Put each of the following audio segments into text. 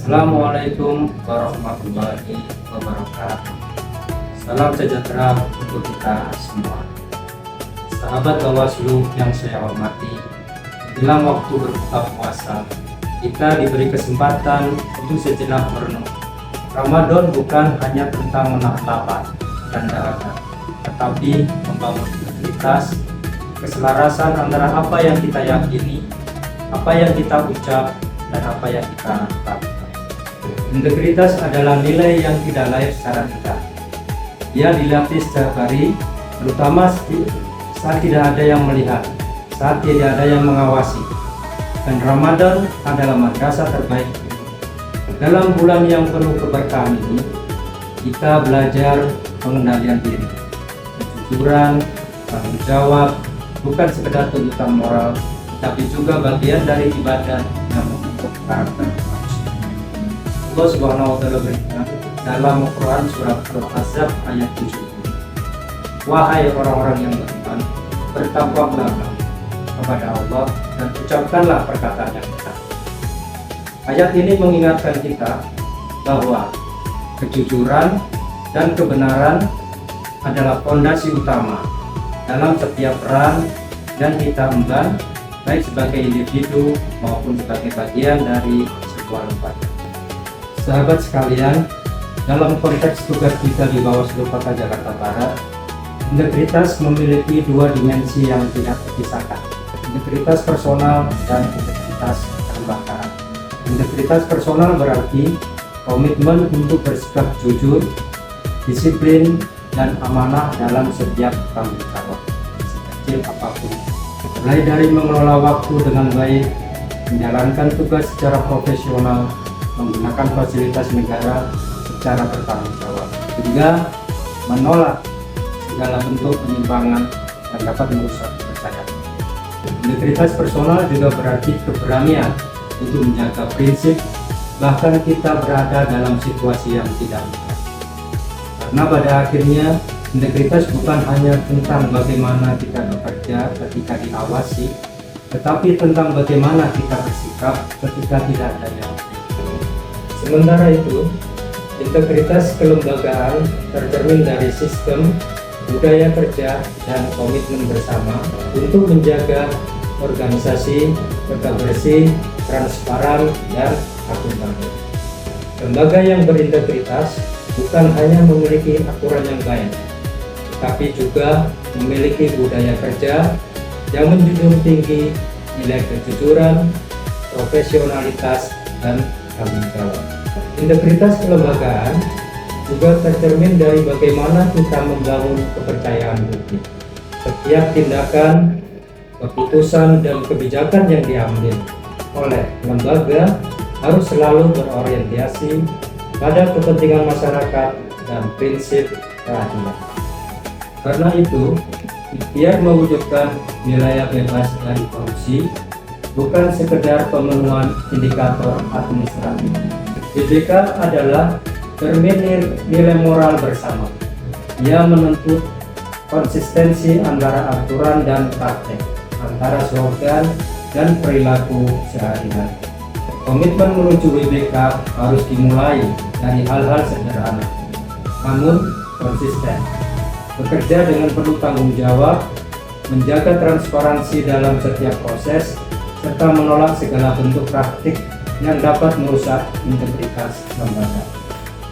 Assalamualaikum warahmatullahi wabarakatuh. Salam sejahtera untuk kita semua. Sahabat Bawaslu yang saya hormati, dalam waktu berbuka puasa, kita diberi kesempatan untuk sejenak merenung. Ramadan bukan hanya tentang menahan lapar dan dahaga, tetapi membangun integritas, keselarasan antara apa yang kita yakini, apa yang kita ucap, dan apa yang kita lakukan. Integritas adalah nilai yang tidak lahir secara tidak. Ia dilatih setiap hari, terutama saat tidak ada yang melihat, saat tidak ada yang mengawasi. Dan Ramadan adalah madrasah terbaik. Dalam bulan yang penuh keberkahan ini, kita belajar pengendalian diri, kejujuran, tanggung jawab, bukan sekedar tuntutan moral, tapi juga bagian dari ibadah yang membentuk karakter manusia. Allah Subhanahu wa Ta'ala berfirman dalam Al-Quran surat Al-Ahzab ayat 70, wahai orang-orang yang beriman, bertakwalah kepada Allah dan ucapkanlah perkataan yang benar. Ayat ini mengingatkan kita bahwa kejujuran dan kebenaran adalah fondasi utama dalam setiap peran dan kita emban, baik sebagai individu maupun sebagai bagian dari sebuah lembaga. Sahabat sekalian, dalam konteks tugas kita di Bawaslu Kota Jakarta Barat, integritas memiliki dua dimensi yang tidak terpisahkan, integritas personal dan integritas kelembagaan. Integritas personal berarti komitmen untuk bersikap jujur, disiplin, dan amanah dalam setiap tanggung jawab, sekecil apapun. Mulai dari mengelola waktu dengan baik, menjalankan tugas secara profesional, menggunakan fasilitas negara secara bertanggung jawab, hingga menolak segala bentuk penyimpangan yang dapat merusak kepercayaan. Integritas personal juga berarti keberanian untuk menjaga prinsip, bahkan kita berada dalam situasi yang tidak mudah. Karena pada akhirnya integritas bukan hanya tentang bagaimana kita bekerja ketika diawasi, tetapi tentang bagaimana kita bersikap ketika tidak ada yang mengawasi. Sementara itu, integritas kelembagaan tercermin dari sistem, budaya kerja, dan komitmen bersama untuk menjaga organisasi tetap bersih, transparan, dan akuntabel. Lembaga yang berintegritas bukan hanya memiliki aturan yang baik, tapi juga memiliki budaya kerja yang menjunjung tinggi nilai kejujuran, profesionalitas, dan tanggung jawab. Integritas kelembagaan juga tercermin dari bagaimana kita membangun kepercayaan publik. Setiap tindakan, keputusan, dan kebijakan yang diambil oleh lembaga harus selalu berorientasi pada kepentingan masyarakat dan prinsip keadilan. Karena itu, ikhtiar mewujudkan wilayah bebas dari korupsi bukan sekedar pemenuhan indikator administratif. BBK adalah cermin nilai moral bersama. Ia menuntut konsistensi antara aturan dan praktek, antara slogan dan perilaku sehari-hari. Komitmen menuju WBK harus dimulai dari hal-hal sederhana, namun konsisten. Bekerja dengan penuh tanggung jawab, menjaga transparansi dalam setiap proses, serta menolak segala bentuk praktik yang dapat merusak integritas lembaga.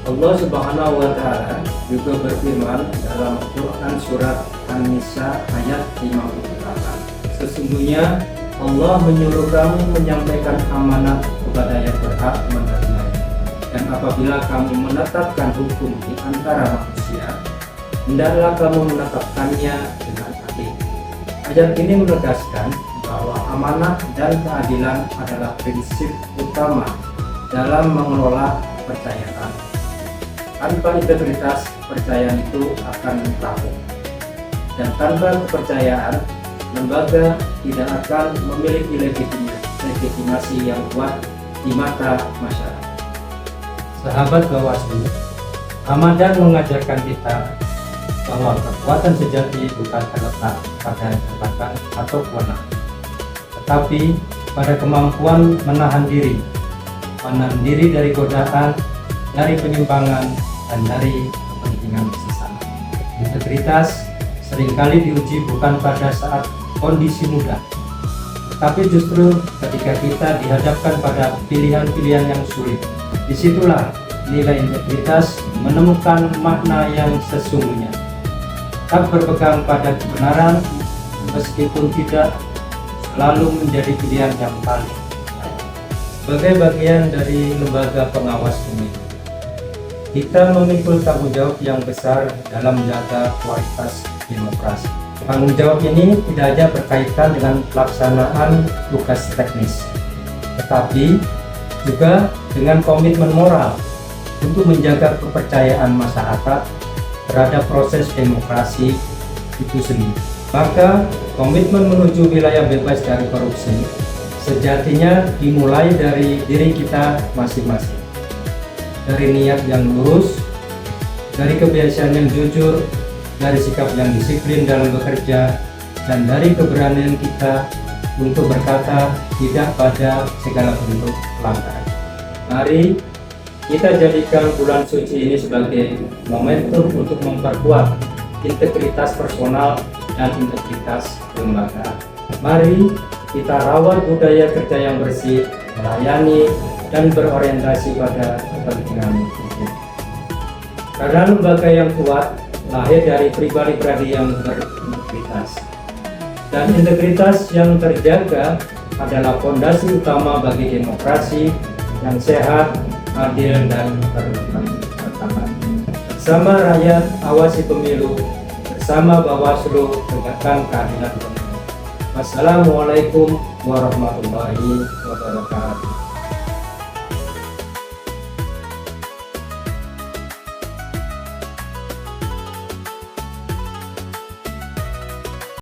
Allah Subhanahu wa Ta'ala juga berfirman dalam Quran surat An-Nisa ayat 58. Sesungguhnya Allah menyuruh kamu menyampaikan amanah kepada yang berhak menerimanya. Dan apabila kamu menetapkan hukum di antara manusia, hendaklah kamu menetapkannya dengan adil. Ayat ini menegaskan bahwa amanah dan keadilan adalah prinsip utama dalam mengelola kepercayaan. Tanpa integritas, kepercayaan itu akan rapuh. Dan tanpa kepercayaan, lembaga tidak akan memiliki legitimasi yang kuat di mata masyarakat. Sahabat Bawaslu, Ramadan mengajarkan kita bahwa kekuatan sejati bukan terletak pada jabatan atau kewenangan, tetapi pada kemampuan menahan diri, menahan diri dari godaan, dari penyimpangan, dan dari kepentingan sesama. Integritas seringkali diuji bukan pada saat kondisi mudah, tapi justru ketika kita dihadapkan pada pilihan-pilihan yang sulit. Disitulah nilai integritas menemukan makna yang sesungguhnya. Tak berpegang pada kebenaran, meskipun tidak selalu menjadi pilihan yang paling baik. Sebagai bagian dari lembaga pengawas pemilu, kita memikul tanggung jawab yang besar dalam menjaga kualitas demokrasi. Tanggung jawab ini tidak hanya berkaitan dengan pelaksanaan tugas teknis, tetapi juga dengan komitmen moral untuk menjaga kepercayaan masyarakat terhadap proses demokrasi itu sendiri. Maka komitmen menuju wilayah bebas dari korupsi sejatinya dimulai dari diri kita masing-masing, dari niat yang lurus, dari kebiasaan yang jujur, dari sikap yang disiplin dalam bekerja, dan dari keberanian kita untuk berkata tidak pada segala bentuk pelanggaran. Mari kita jadikan bulan suci ini sebagai momentum untuk memperkuat integritas personal dan integritas lembaga. Mari kita rawat budaya kerja yang bersih, melayani, dan berorientasi pada kepentingan publik. Karena lembaga yang kuat lahir dari pribadi-pribadi yang berintegritas, dan integritas yang terjaga adalah fondasi utama bagi demokrasi yang sehat, adil, dan bermartabat. Bersama rakyat awasi pemilu, bersama Bawaslu tegakkan keadilan pemilu. Wassalamualaikum warahmatullahi wabarakatuh.